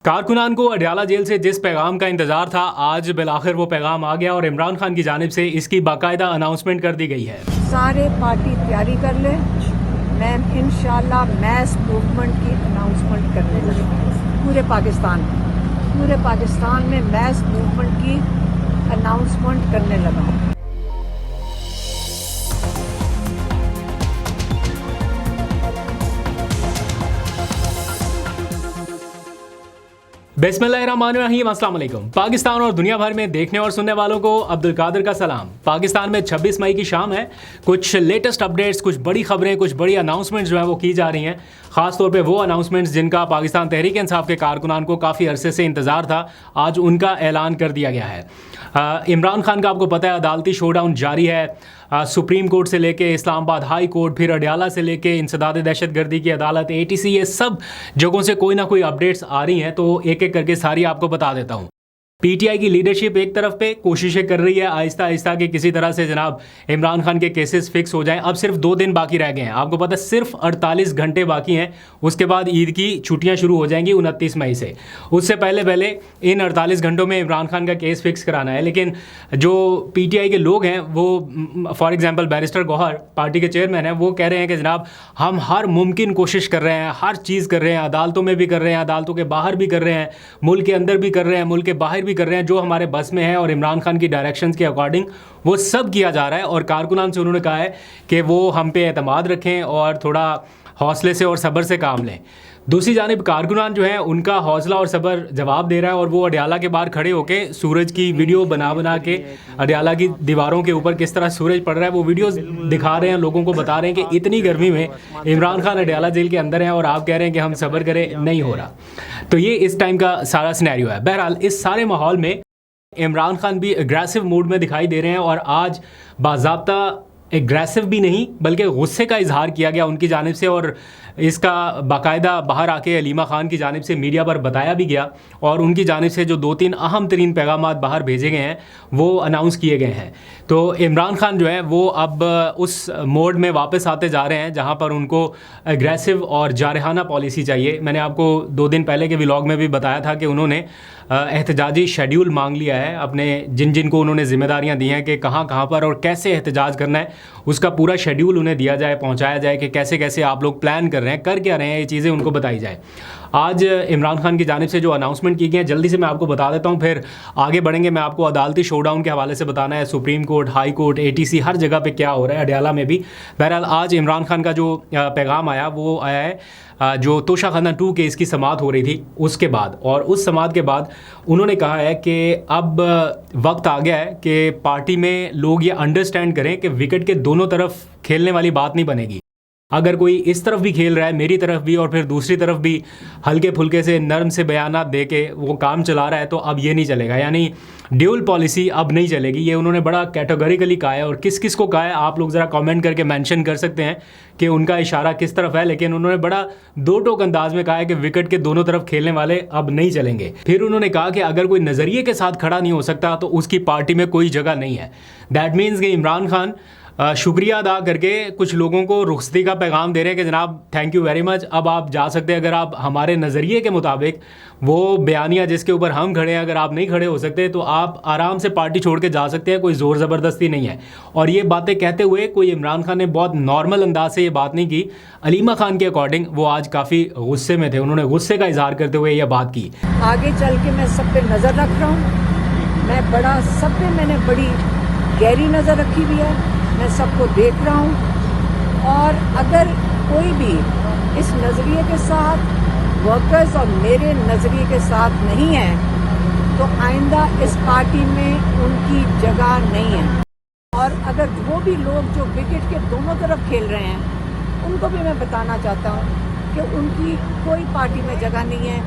कारकुनान को अडयाला जेल से जिस पैगाम का इंतजार था, आज बिलाखिर वो पैगाम आ गया और इमरान खान की जानिब से इसकी बाकायदा अनाउंसमेंट कर दी गई है। सारे पार्टी तैयारी कर ले, मैं इंशाल्लाह मैस मूवमेंट की अनाउंसमेंट करने लगी पूरे पाकिस्तान में मैस मूवमेंट की अनाउंसमेंट करने लगा। बिस्मिल्लाहिर्रहमानिर्रहीम, अस्सलाम वालेकुम। पाकिस्तान और दुनिया भर में देखने और सुनने वालों को अब्दुल कादिर का सलाम। पाकिस्तान में 26 मई की शाम है। कुछ लेटेस्ट अपडेट्स, कुछ बड़ी खबरें, कुछ बड़ी अनाउंसमेंट्स जो है वो की जा रही हैं। ख़ास तौर पे वो अनाउंसमेंट्स जिनका पाकिस्तान तहरीक इंसाफ के कारकुनान को काफ़ी अरसे से इंतज़ार था, आज उनका ऐलान कर दिया गया है। इमरान खान का आपको पता है अदालती शोडाउन जारी है। सुप्रीम कोर्ट से लेके इस्लामाबाद हाई कोर्ट, फिर अडयाला से लेके इंसदाद दहशतगर्दी की अदालत, ATC, ये सब जगहों से कोई ना कोई अपडेट्स आ रही हैं, तो एक एक करके सारी आपको बता देता हूँ। PTI की लीडरशिप एक तरफ पे कोशिशें कर रही है आहिस्ता आहिस्ता कि किसी तरह से जनाब इमरान खान के केसेस फिक्स हो जाएं। अब सिर्फ 2 दिन बाकी रह गए हैं। आपको पता है सिर्फ 48 घंटे बाकी हैं, उसके बाद ईद की छुट्टियां शुरू हो जाएंगी 29 मई से। उससे पहले इन 48 घंटों में इमरान खान का केस फिक्स कराना है। लेकिन जो PTI के लोग हैं वो, for example barrister Gohar party के चेयरमैन हैं, वो कह रहे हैं कि जनाब हम हर मुमकिन कोशिश कर रहे हैं, हर चीज़ कर रहे हैं, अदालतों में भी कर रहे हैं, अदालतों के बाहर भी कर रहे हैं, मुल्क के अंदर भी कर रहे हैं, मुल्क के बाहर कर रहे हैं, जो हमारे बस में है और इमरान खान की डायरेक्शंस के अकॉर्डिंग वो सब किया जा रहा है। और कारकुनान से उन्होंने कहा है कि वो हम पे एतमाद रखें और थोड़ा हौसले से और सब्र से काम लें। दूसरी जानिब कारकुनान जो है उनका हौसला और सब्र जवाब दे रहा है और वो अडयाला के बाहर खड़े होके सूरज की वीडियो बना के अडयाला की दीवारों के ऊपर किस तरह सूरज पड़ रहा है वो वीडियोस दिखा रहे हैं, लोगों को बता रहे हैं कि इतनी गर्मी में इमरान खान अडयाला जेल के अंदर हैं और आप कह रहे हैं कि हम सब्र करें, नहीं हो रहा। तो ये इस टाइम का सारा सिनेरियो है। बहरहाल इस सारे माहौल में इमरान खान भी एग्रेसिव मूड में दिखाई दे रहे हैं और आज बाज़ाब्ता एग्रेसिव भी नहीं बल्कि गुस्से का इजहार किया गया उनकी जानिब से और इसका बाकायदा बाहर आके अलीमा खान की जानिब से मीडिया पर बताया भी गया और उनकी जानिब से जो 2-3 अहम तरीन पैगामात बाहर भेजे गए हैं वो अनाउंस किए गए हैं। तो इमरान खान जो है वो अब उस मोड में वापस आते जा रहे हैं जहां पर उनको एग्रेसिव और जारहाना पॉलिसी चाहिए। मैंने आपको 2 दिन पहले के व्लॉग में भी बताया था कि उन्होंने एहतजाजी शेड्यूल मांग लिया है अपने जिन को उन्होंने जिम्मेदारियां दी हैं कि कहाँ पर और कैसे एहतजाज करना है, उसका पूरा शेड्यूल उन्हें दिया जाए, पहुंचाया जाए कि कैसे कैसे आप लोग प्लान कर रहे हैं, कर क्या रहे हैं, ये चीज़ें उनको बताई जाए। आज इमरान खान की जानिब से जो अनाउंसमेंट की गई है जल्दी से मैं आपको बता देता हूँ, फिर आगे बढ़ेंगे। मैं आपको अदालती शोडाउन के हवाले से बताना है, supreme court, high court, ATC, हर जगह पे क्या हो रहा है, अडयाला में भी। बहरहाल आज इमरान खान का जो पैगाम आया वो आया है जो तोशाखाना 2 केस की समाअत हो रही थी उसके बाद, और उस समाअत के बाद उन्होंने कहा है कि अब वक्त आ गया है कि पार्टी में लोग ये अंडरस्टैंड करें कि विकेट के दोनों तरफ खेलने वाली बात नहीं बनेगी। अगर कोई इस तरफ भी खेल रहा है, मेरी तरफ भी, और फिर दूसरी तरफ भी हल्के फुल्के से नरम से बयानात दे के वो काम चला रहा है, तो अब ये नहीं चलेगा। यानी ड्यूल पॉलिसी अब नहीं चलेगी। ये उन्होंने बड़ा कैटेगोरिकली कहा है और किस किस को कहा है आप लोग ज़रा कमेंट करके मेंशन कर सकते हैं कि उनका इशारा किस तरफ है। लेकिन उन्होंने बड़ा दो टोक अंदाज में कहा है कि विकेट के दोनों तरफ खेलने वाले अब नहीं चलेंगे। फिर उन्होंने कहा कि अगर कोई नज़रिए के साथ खड़ा नहीं हो सकता तो उसकी पार्टी में कोई जगह नहीं है। दैट मीन्स कि इमरान खान शुक्रिया अदा करके कुछ लोगों को रुखसती का पैगाम दे रहे हैं कि जनाब थैंक यू वेरी मच, अब आप जा सकते हैं। अगर आप हमारे नज़रिए के मुताबिक वो बयानिया जिसके ऊपर हम खड़े हैं, अगर आप नहीं खड़े हो सकते तो आप आराम से पार्टी छोड़ के जा सकते हैं, कोई ज़ोर ज़बरदस्ती नहीं है। और ये बातें कहते हुए कोई इमरान खान ने बहुत नॉर्मल अंदाज से ये बात नहीं की। अलीमा खान के अकॉर्डिंग वो आज काफ़ी गुस्से में थे, उन्होंने गुस्से का इजहार करते हुए यह बात की। आगे चल के मैं सब पे नज़र रख रहा हूँ, मैं बड़ा सब पे मैंने बड़ी गहरी नज़र रखी हुई है, मैं सबको देख रहा हूँ। और अगर कोई भी इस नज़रिए के साथ, वर्कर्स और मेरे नज़रिए के साथ नहीं है तो आइंदा इस पार्टी में उनकी जगह नहीं है। और अगर वो भी लोग जो विकेट के दोनों तरफ खेल रहे हैं उनको भी मैं बताना चाहता हूँ कि उनकी कोई पार्टी में जगह नहीं है।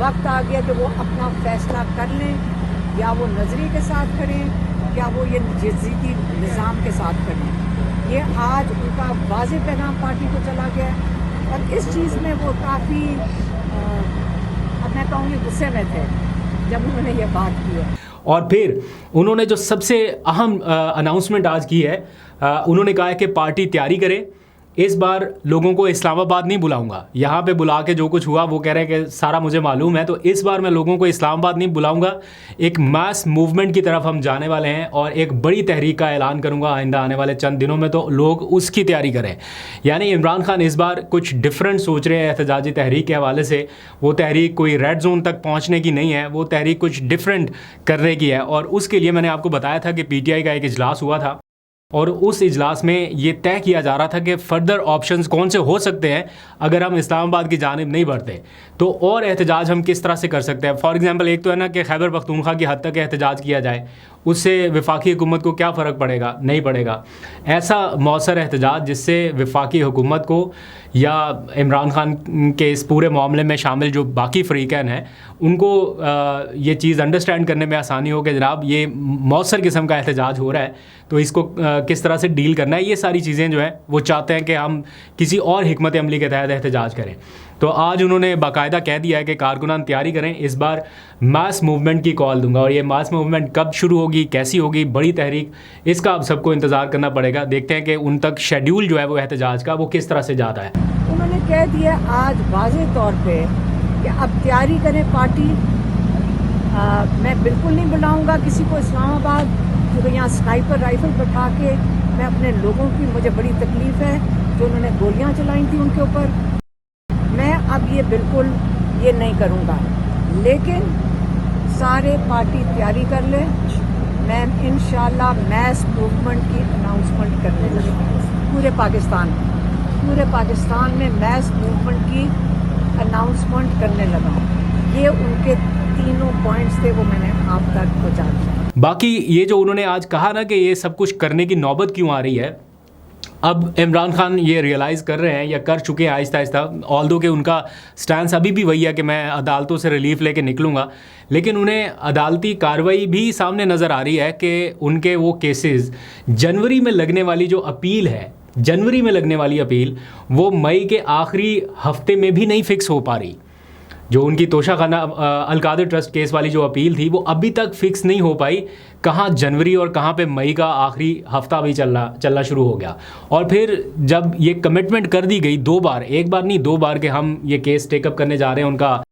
वक्त आ गया कि वो अपना फैसला कर लें, या वो नज़रिए के साथ खड़ें या वो ये जजीती निज़ाम के साथ करें। ये आज उनका वाज़ेह पैगाम पार्टी को चला गया है और इस चीज़ में वो काफ़ी अब मैं कहूँगी गुस्से में थे जब उन्होंने ये बात की है। और फिर उन्होंने जो सबसे अहम अनाउंसमेंट आज की है, उन्होंने कहा है कि पार्टी तैयारी करे, इस बार लोगों को इस्लामाबाद नहीं बुलाऊंगा, यहाँ पे बुला के जो कुछ हुआ वो कह रहे हैं कि सारा मुझे मालूम है, तो इस बार मैं लोगों को इस्लामाबाद नहीं बुलाऊंगा। एक मास मूवमेंट की तरफ हम जाने वाले हैं और एक बड़ी तहरीक का ऐलान करूंगा आइंदा आने वाले चंद दिनों में, तो लोग उसकी तैयारी करें। यानी इमरान खान इस बार कुछ डिफरेंट सोच रहे हैं एहतजाजी तहरीक के हवाले से। वो तहरीक कोई रेड जोन तक पहुँचने की नहीं है, वो तहरीक कुछ डिफरेंट करने की है। और उसके लिए मैंने आपको बताया था कि PTI का एक इजलास हुआ था और उस इजलास में ये तय किया जा रहा था कि फ़र्दर ऑप्शंस कौन से हो सकते हैं अगर हम इस्लामाबाद की जानिब नहीं बढ़ते, तो और एहतजाज हम किस तरह से कर सकते हैं। फॉर एग्जांपल एक तो है ना कि खैबर पख्तूनख्वा की हद तक एहतजाज किया जाए, उससे वफाकी हुकूमत को क्या फ़र्क पड़ेगा, नहीं पड़ेगा। ऐसा मौसर एहतजाज जिससे वफाकी हुकूमत को या इमरान खान के इस पूरे मामले में शामिल जो बाकी फ़रीक़ैन हैं उनको ये चीज़ अंडरस्टैंड करने में आसानी हो कि जनाब ये मौसर किस्म का एहतजाज हो रहा है, तो इसको किस तरह से डील करना है। ये सारी चीज़ें जो हैं वो चाहते हैं कि हम किसी और हिकमत अमली के तहत एहतजाज करें। तो आज उन्होंने बाकायदा कह दिया है कि कारकुनान तैयारी करें, इस बार मास मूवमेंट की कॉल दूंगा। और ये मास मूवमेंट कब शुरू होगी, कैसी होगी, बड़ी तहरीक, इसका अब सबको इंतज़ार करना पड़ेगा। देखते हैं कि उन तक शेड्यूल जो है वो एहतजाज का वो किस तरह से जाता है। उन्होंने कह दिया आज वाज़ेह तौर पे कि अब तैयारी करें पार्टी। मैं बिल्कुल नहीं बुलाऊंगा किसी को इस्लामाबाद, क्योंकि यहाँ स्नाइपर राइफल बैठा के मैं अपने लोगों की, मुझे बड़ी तकलीफ़ है जो उन्होंने गोलियाँ चलाई थी उनके ऊपर। मैं अब ये बिल्कुल ये नहीं करूँगा, लेकिन सारे पार्टी तैयारी कर ले। मैं इंशाल्लाह मैस मूवमेंट की अनाउंसमेंट करने लगी पूरे पाकिस्तान में मैस मूवमेंट की अनाउंसमेंट करने लगा। ये उनके तीनों पॉइंट्स थे, वो मैंने आप तक पहुँचा दिया। बाकी ये जो उन्होंने आज कहा ना कि ये सब कुछ करने की नौबत क्यों आ रही है, अब इमरान खान ये रियलाइज़ कर रहे हैं या कर चुके हैं आहिस्ता आहिस्ता। ऑल्दो कि उनका स्टैंस अभी भी वही है कि मैं अदालतों से रिलीफ लेके निकलूँगा, लेकिन उन्हें अदालती कार्रवाई भी सामने नज़र आ रही है कि उनके वो केसेस जनवरी में लगने वाली जो अपील है, जनवरी में लगने वाली अपील वो मई के आखिरी हफ्ते में भी नहीं फिक्स हो पा रही। जो उनकी तोशाखाना अलकादर ट्रस्ट केस वाली जो अपील थी वो अभी तक फिक्स नहीं हो पाई। कहाँ जनवरी और कहाँ पे मई का आखिरी हफ्ता भी चलना शुरू हो गया। और फिर जब ये कमिटमेंट कर दी गई 2 बार, एक बार नहीं 2 बार कि हम ये केस टेकअप करने जा रहे हैं उनका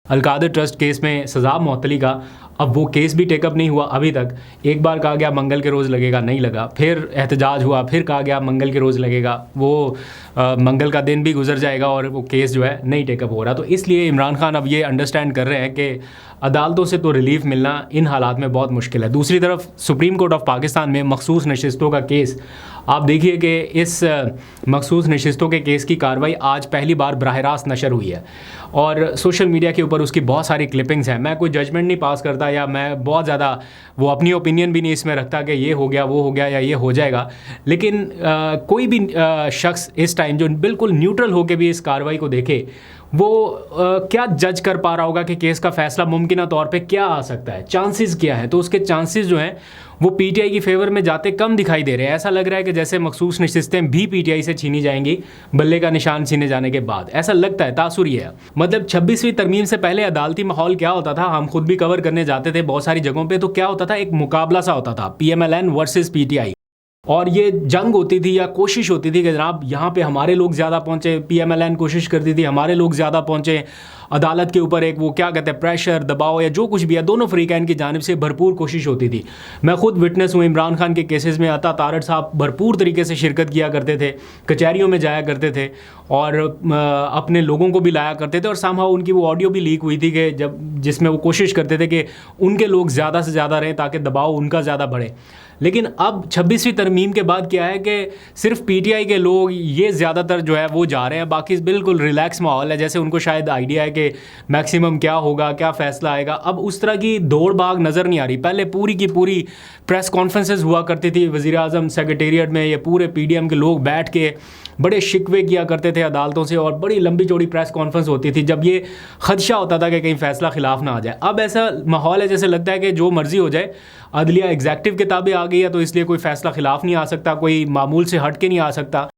अलकादर ट्रस्ट केस में सज़ा मुअत्तली का, अब वो केस भी टेकअप नहीं हुआ अभी तक। एक बार कहा गया मंगल के रोज़ लगेगा, नहीं लगा, फिर एहतजाज हुआ, फिर कहा गया मंगल के रोज़ लगेगा, वो मंगल का दिन भी गुजर जाएगा और वो केस जो है नहीं टेकअप हो रहा। तो इसलिए इमरान खान अब ये अंडरस्टैंड कर रहे हैं कि अदालतों से तो रिलीफ मिलना इन हालात में बहुत मुश्किल है। दूसरी तरफ सुप्रीम कोर्ट ऑफ पाकिस्तान में मखसूस नशिस्तों का केस, आप देखिए कि इस मखसूस नशिस्तों के केस की कार्रवाई आज पहली बार बराह रास्त नशर हुई है और सोशल मीडिया के ऊपर उसकी बहुत सारी क्लिपिंग्स हैं। मैं कोई जजमेंट नहीं पास करता या मैं बहुत ज़्यादा वो अपनी ओपिनियन भी नहीं इसमें रखता कि ये हो गया, वो हो गया या ये हो जाएगा, लेकिन कोई भी शख्स इस टाइम जो बिल्कुल न्यूट्रल होकर भी इस कार्रवाई को देखे वो क्या जज कर पा रहा होगा कि केस का फ़ैसला मुमकिन तौर पे क्या आ सकता है, चांसेस क्या है। तो उसके चांसेस जो हैं वो PTI की फेवर में जाते कम दिखाई दे रहे हैं। ऐसा लग रहा है कि जैसे मखसूस नशिस्तें भी PTI से छीनी जाएंगी बल्ले का निशान छीने जाने के बाद, ऐसा लगता है, तासुर ये है। मतलब 26वीं तरमीम से पहले अदालती माहौल क्या होता था, हम खुद भी कवर करने जाते थे बहुत सारी जगहों पर, तो क्या होता था, एक मुकाबला सा होता था PMLN वर्सेस PTI, और ये जंग होती थी या कोशिश होती थी कि जनाब यहाँ पे हमारे लोग ज़्यादा पहुँचे, PMLN कोशिश करती थी हमारे लोग ज़्यादा पहुँचे, अदालत के ऊपर एक वो क्या कहते हैं प्रेशर, दबाव या जो कुछ भी है, दोनों फ़रीक़ैन की जानिब से भरपूर कोशिश होती थी। मैं खुद विटनेस हूँ, इमरान खान के केसेस में अता तारड़ साहब भरपूर तरीके से शिरकत किया करते थे, कचहरियों में जाया करते थे और अपने लोगों को भी लाया करते थे। और सामहा उनकी वो ऑडियो भी लीक हुई थी कि जिसमें वो कोशिश करते थे कि उनके लोग ज़्यादा से ज़्यादा रहें ताकि दबाव उनका ज़्यादा बढ़े। लेकिन अब 26वीं तरमीम के बाद क्या है कि सिर्फ PTI के लोग ये ज़्यादातर जो है वो जा रहे हैं, बाकी बिल्कुल रिलैक्स माहौल है, जैसे उनको शायद आइडिया है कि मैक्सिमम क्या होगा, क्या फ़ैसला आएगा। अब उस तरह की दौड़ भाग नज़र नहीं आ रही। पहले पूरी की पूरी प्रेस कॉन्फ्रेंसेस हुआ करती थी वज़ीर आज़म सेक्रेटेरिएट में, ये पूरे PDM के लोग बैठ के बड़े शिकवे किया करते थे अदालतों से और बड़ी लंबी चौड़ी प्रेस कॉन्फ्रेंस होती थी जब ये खदशा होता था कि कहीं फ़ैसला ख़िलाफ़ ना आ जाए। अब ऐसा माहौल है जैसे लगता है कि जो मर्ज़ी हो जाए, अदलिया एग्जैक्टिव किताबें आ गई है तो इसलिए कोई फ़ैसला ख़िलाफ़ नहीं आ सकता, कोई मामूल से हट के नहीं आ सकता।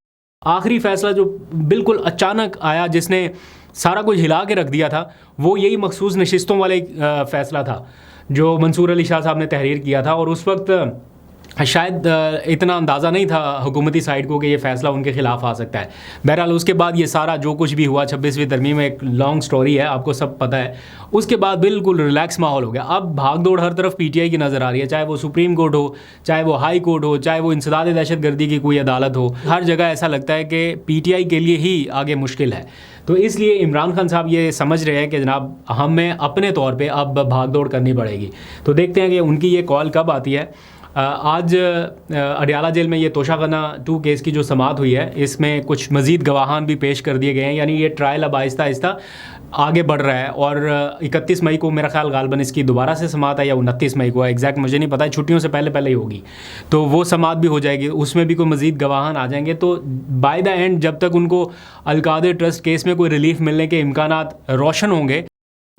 आखिरी फ़ैसला जो बिल्कुल अचानक आया जिसने सारा कुछ हिला के रख दिया था वो यही मखसूस नशिस्तों वाले फ़ैसला था जो मंसूर अली शाह साहब ने तहरीर किया था। और उस वक्त शायद इतना अंदाज़ा नहीं था हुकूमती साइड को कि ये फ़ैसला उनके ख़िलाफ़ आ सकता है। बहरहाल उसके बाद ये सारा जो कुछ भी हुआ 26वीं तरमीम में, एक लॉन्ग स्टोरी है, आपको सब पता है। उसके बाद बिल्कुल रिलैक्स माहौल हो गया। अब भाग दौड़ हर तरफ पीटीआई की नज़र आ रही है, चाहे वो सुप्रीम कोर्ट हो, चाहे वो हाई कोर्ट हो, चाहे वो इंसदाद दहशतगर्दी की कोई अदालत हो। हर जगह ऐसा लगता है कि पीटीआई के लिए ही आगे मुश्किल है। तो इसलिए इमरान खान साहब ये समझ रहे हैं कि जनाब हमें अपने तौर पे अब भाग दौड़ करनी पड़ेगी। तो देखते हैं कि उनकी ये कॉल कब आती है। आज अडियाला जेल में ये तोशाखाना 2 केस की जो समाअत हुई है, इसमें कुछ मज़ीद गवाहान भी पेश कर दिए गए हैं। यानी ये ट्रायल अब आहिस्ता आहिस्ता आगे बढ़ रहा है और 31 मई को मेरा ख्याल गालबन इसकी दोबारा से समाअत है या 29 मई को है, एग्जैक्ट मुझे नहीं पता है, छुट्टियों से पहले पहले ही होगी। तो वो समाअत भी हो जाएगी, उसमें भी कोई मज़ीद गवाहान आ जाएंगे। तो बाय द एंड जब तक उनको अलकादर ट्रस्ट केस में कोई रिलीफ मिलने के इम्कानात रोशन होंगे,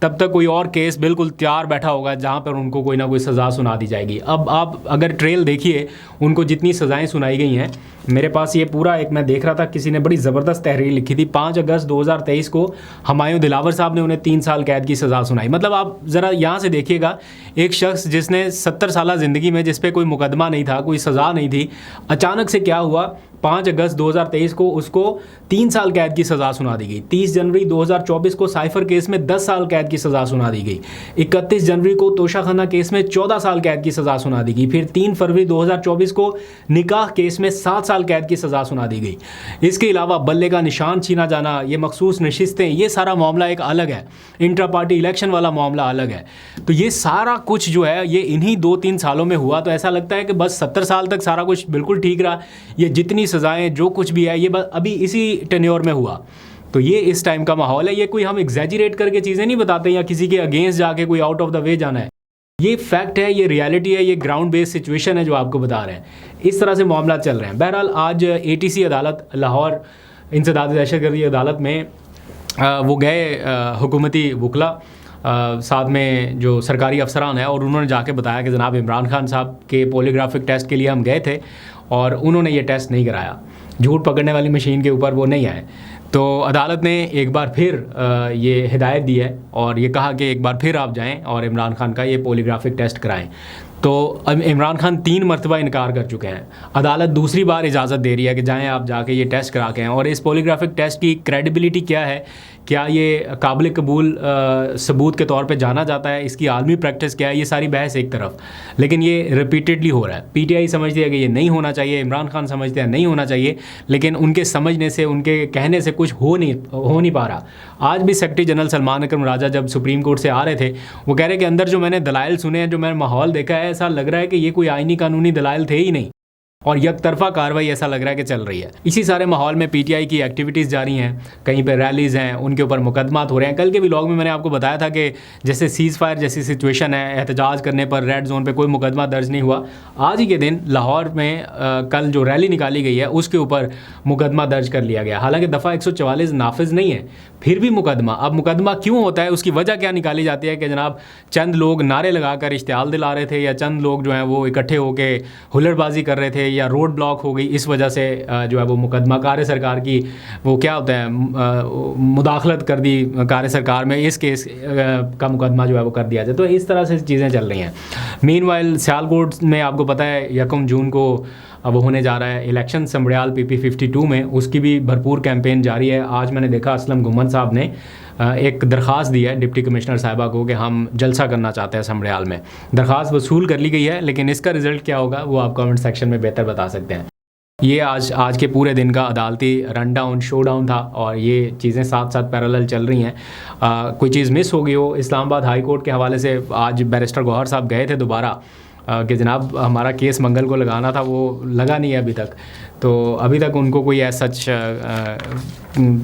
तब तक कोई और केस बिल्कुल तैयार बैठा होगा जहाँ पर उनको कोई ना कोई सज़ा सुना दी जाएगी। अब आप अगर ट्रेल देखिए, उनको जितनी सज़ाएं सुनाई गई हैं, मेरे पास ये पूरा एक मैं देख रहा था, किसी ने बड़ी ज़बरदस्त तहरीर लिखी थी। 5 अगस्त 2023 को हुमायूं दिलावर साहब ने उन्हें 3 साल कैद की सज़ा सुनाई। मतलब आप ज़रा यहाँ से देखिएगा, एक शख्स जिसने 70 साल ज़िंदगी में जिस पे कोई मुकदमा नहीं था, कोई सज़ा नहीं थी, अचानक से क्या हुआ, 5 अगस्त 2023 को उसको 3 साल कैद की सज़ा सुना दी गई। 30 जनवरी 2024 को साइफर केस में 10 साल कैद की सज़ा सुना दी गई। 31 जनवरी को तोशाखाना केस में 14 साल कैद की सज़ा सुना दी गई। फिर 3 फरवरी 2024 को निकाह केस में 7 साल कैद की सज़ा सुना दी गई। इसके अलावा बल्ले का निशान छीना जाना, ये मखसूस नशिस्तें, ये सारा मामला एक अलग है। इंट्रा पार्टी इलेक्शन वाला मामला अलग है। तो ये सारा कुछ जो है ये इन्हीं 2-3 सालों में हुआ। तो ऐसा लगता है कि बस 70 साल तक सारा कुछ बिल्कुल ठीक रहा। ये जितनी सज़ाएं जो कुछ भी है ये बस अभी इसी टेन्योर में हुआ। तो ये इस टाइम का माहौल है। ये कोई हम एग्जैजरेट करके चीज़ें नहीं बताते या किसी के अगेंस्ट जाके कोई आउट ऑफ द वे जाना है। ये फैक्ट है, ये रियलिटी है, ये ग्राउंड बेस्ड सिचुएशन है जो आपको बता रहे हैं। इस तरह से मामला चल रहे हैं। बहरहाल आज एटीसी अदालत लाहौर इंसदाद दहशतगर्दी अदालत में वो गए हुकूमती वकला साथ में जो सरकारी अफसरान है, और उन्होंने जाके बताया कि जनाब इमरान खान साहब के पॉलीग्राफिक टेस्ट के लिए हम गए थे और उन्होंने ये टेस्ट नहीं कराया, झूठ पकड़ने वाली मशीन के ऊपर वो नहीं आए। तो अदालत ने एक बार फिर ये हिदायत दी है और ये कहा कि एक बार फिर आप जाएं और इमरान खान का ये पॉलीग्राफिक टेस्ट कराएं। तो अब इमरान खान 3 मरतबा इनकार कर चुके हैं। अदालत दूसरी बार इजाज़त दे रही है कि जाएं आप जाके ये टेस्ट करा के आएँ। और इस पॉलीग्राफिक टेस्ट की क्रेडिबिलिटी क्या है, क्या ये काबिल कबूल सबूत के तौर पे जाना जाता है, इसकी आलमी प्रैक्टिस क्या है, ये सारी बहस एक तरफ, लेकिन ये रिपीटेडली हो रहा है। पीटीआई समझती है कि ये नहीं होना चाहिए, इमरान खान समझते हैं नहीं होना चाहिए, लेकिन उनके समझने से, उनके कहने से कुछ हो नहीं पा रहा। आज भी सेक्रेटरी जनरल सलमान अकरम राजा जब सुप्रीम कोर्ट से आ रहे थे, वो कह रहे कि अंदर जो मैंने दलाइल सुने हैं, जो मैंने माहौल देखा है, ऐसा लग रहा है कि ये कोई आईनी कानूनी दलाइल थे ही नहीं और यकतरफा कार्रवाई ऐसा लग रहा है कि चल रही है। इसी सारे माहौल में पीटीआई की एक्टिविटीज़ जारी हैं, कहीं पे रैलीज़ हैं, उनके ऊपर मुकदमात हो रहे हैं। कल के व्लॉग में मैंने आपको बताया था कि जैसे सीज़ फायर जैसी सिचुएशन है, एहतजाज करने पर रेड जोन पे कोई मुकदमा दर्ज नहीं हुआ। आज ही के दिन लाहौर में कल जो रैली निकाली गई है उसके ऊपर मुकदमा दर्ज कर लिया गया। हालांकि दफ़ा 144 नाफिज नहीं है, फिर भी मुकदमा। अब मुकदमा क्यों होता है, उसकी वजह क्या निकाली जाती है कि जनाब चंद लोग नारे लगाकर इश्तियाल दिला रहे थे, या चंद लोग जो हैं वो इकट्ठे होकर हुल्लड़बाजी कर रहे थे, या रोड ब्लॉक हो गई, इस वजह से जो है वो मुकदमा कार्य सरकार की वो क्या होता है मुदाखलत कर दी कार्य सरकार में, इस केस का मुकदमा जो है वो कर दिया जाए। तो इस तरह से चीज़ें चल रही हैं। मीनवाइल सियालकोट में आपको पता है 1 जून को वो होने जा रहा है इलेक्शन समड़ियाल PP 52 में, उसकी भी भरपूर कैंपेन जारी है। आज मैंने देखा असलम घुमन साहब ने एक दरख्वास्त दी है डिप्टी कमिश्नर साहिबा को कि हम जलसा करना चाहते हैं समड़ियाल में। दरख्वास्त वसूल कर ली गई है, लेकिन इसका रिज़ल्ट क्या होगा वो आप कमेंट सेक्शन में बेहतर बता सकते हैं। ये आज के पूरे दिन का अदालती रन डाउन शो डाउन था और ये चीज़ें साथ साथ पैरेलल चल रही हैं। कोई चीज़ मिस हो गई हो, इस्लामाबाद हाई कोर्ट के हवाले से आज बैरिस्टर गौहर साहब गए थे दोबारा कि जनाब हमारा केस मंगल को लगाना था, वो लगा नहीं है अभी तक। तो अभी तक उनको कोई ऐसा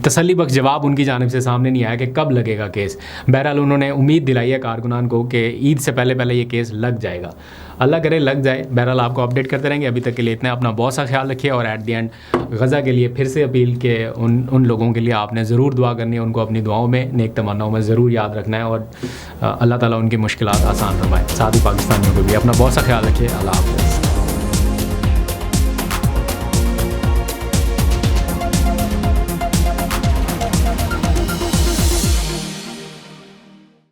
तसल्ली बख्श जवाब उनकी जानिब से सामने नहीं आया कि कब लगेगा केस। बहरहाल उन्होंने उम्मीद दिलाई है कारकुनान को कि ईद से पहले पहले ये केस लग जाएगा। अल्लाह करे लग जाए। बहरहाल आपको अपडेट करते रहेंगे। अभी तक के लिए इतना, अपना बहुत सा ख्याल रखिए। और एट दी एंड गज़ा के लिए फिर से अपील के उन लोगों के लिए आपने ज़रूर दुआ करनी है, उनको अपनी दुआओं में, नेक तमन्नाओं में ज़रूर याद रखना है और अल्लाह ताला उनकी मुश्किलात आसान फरमाए। साथ ही पाकिस्तानियों को भी अपना बहुत सा ख्याल रखिए। अल्लाह।